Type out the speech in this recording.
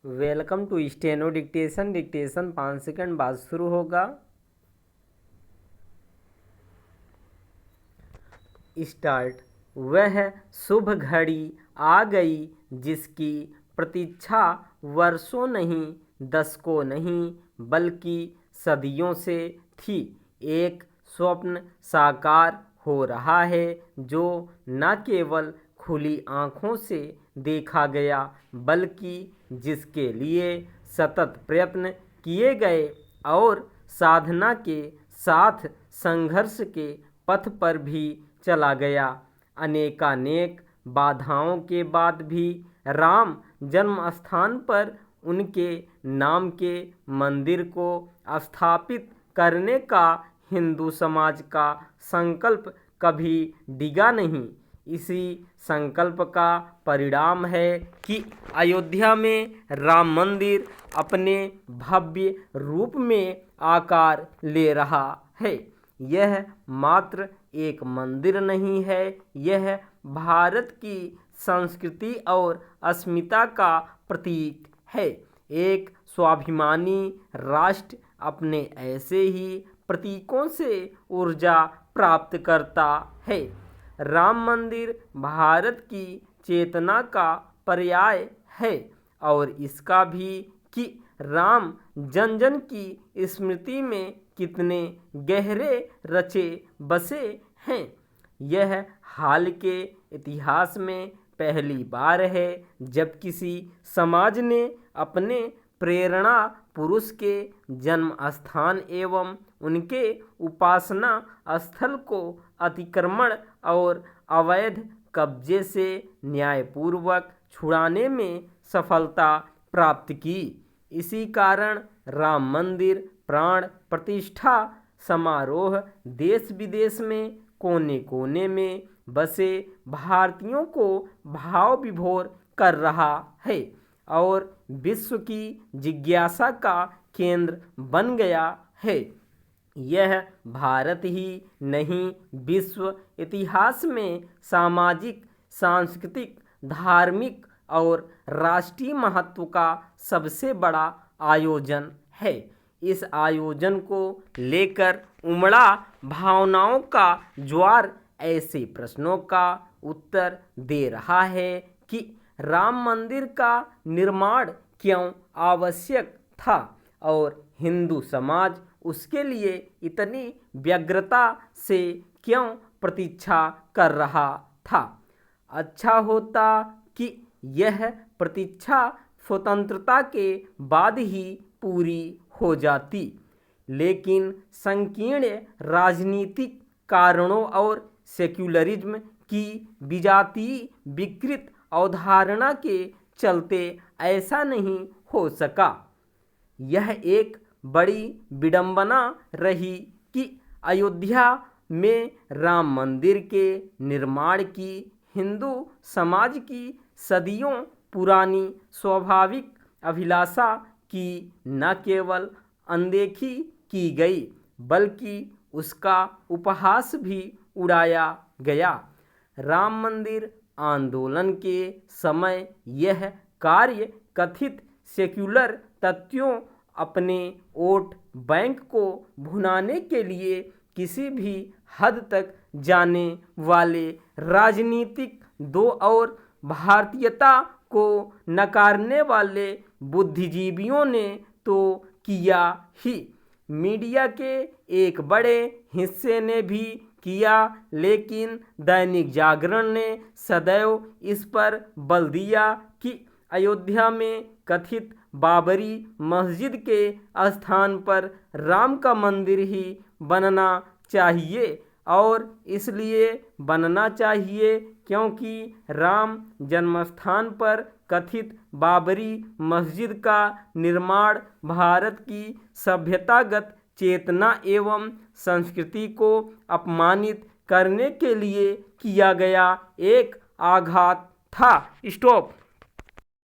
Welcome to steno dictation. 5 second बाद शुरू होगा। स्टार्ट। वह शुभ घड़ी आ गई जिसकी प्रतीक्षा वर्षों नहीं, दशकों नहीं, बल्कि सदियों से थी। एक स्वप्न साकार हो रहा है जो न केवल खुली आँखों से देखा गया, बल्कि जिसके लिए सतत प्रयत्न किए गए और साधना के साथ संघर्ष के पथ पर भी चला गया। अनेकानेक बाधाओं के बाद भी राम जन्म स्थान पर उनके नाम के मंदिर को स्थापित करने का हिंदू समाज का संकल्प कभी डिगा नहीं। इसी संकल्प का परिणाम है कि अयोध्या में राम मंदिर अपने भव्य रूप में आकार ले रहा है। यह मात्र एक मंदिर नहीं है, यह भारत की संस्कृति और अस्मिता का प्रतीक है। एक स्वाभिमानी राष्ट्र अपने ऐसे ही प्रतीकों से ऊर्जा प्राप्त करता है। राम मंदिर भारत की चेतना का पर्याय है और इसका भी कि राम जन जन की स्मृति में कितने गहरे रचे बसे हैं। यह हाल के इतिहास में पहली बार है जब किसी समाज ने अपने प्रेरणा पुरुष के जन्म स्थान एवं उनके उपासना स्थल को अतिक्रमण और अवैध कब्जे से न्यायपूर्वक छुड़ाने में सफलता प्राप्त की। इसी कारण राम मंदिर प्राण प्रतिष्ठा समारोह देश विदेश में कोने कोने में बसे भारतीयों को भाव विभोर कर रहा है और विश्व की जिज्ञासा का केंद्र बन गया है। यह भारत ही नहीं, विश्व इतिहास में सामाजिक, सांस्कृतिक, धार्मिक और राष्ट्रीय महत्व का सबसे बड़ा आयोजन है। इस आयोजन को लेकर उमड़ा भावनाओं का ज्वार ऐसे प्रश्नों का उत्तर दे रहा है कि राम मंदिर का निर्माण क्यों आवश्यक था और हिंदू समाज उसके लिए इतनी व्यग्रता से क्यों प्रतीक्षा कर रहा था। अच्छा होता कि यह प्रतीक्षा स्वतंत्रता के बाद ही पूरी हो जाती, लेकिन संकीर्ण राजनीतिक कारणों और सेक्युलरिज्म की विजातीय विकृत अवधारणा के चलते ऐसा नहीं हो सका। यह एक बड़ी विडंबना रही कि अयोध्या में राम मंदिर के निर्माण की हिंदू समाज की सदियों पुरानी स्वाभाविक अभिलाषा की न केवल अनदेखी की गई, बल्कि उसका उपहास भी उड़ाया गया। राम मंदिर आंदोलन के समय यह कार्य कथित सेक्युलर तत्वों अपने वोट बैंक को भुनाने के लिए किसी भी हद तक जाने वाले राजनीतिक दो और भारतीयता को नकारने वाले बुद्धिजीवियों ने तो किया ही, मीडिया के एक बड़े हिस्से ने भी किया, लेकिन दैनिक जागरण ने सदैव इस पर बल दिया कि अयोध्या में कथित बाबरी मस्जिद के स्थान पर राम का मंदिर ही बनना चाहिए और इसलिए बनना चाहिए क्योंकि राम जन्मस्थान पर कथित बाबरी मस्जिद का निर्माण भारत की सभ्यतागत चेतना एवं संस्कृति को अपमानित करने के लिए किया गया एक आघात था। स्टॉप।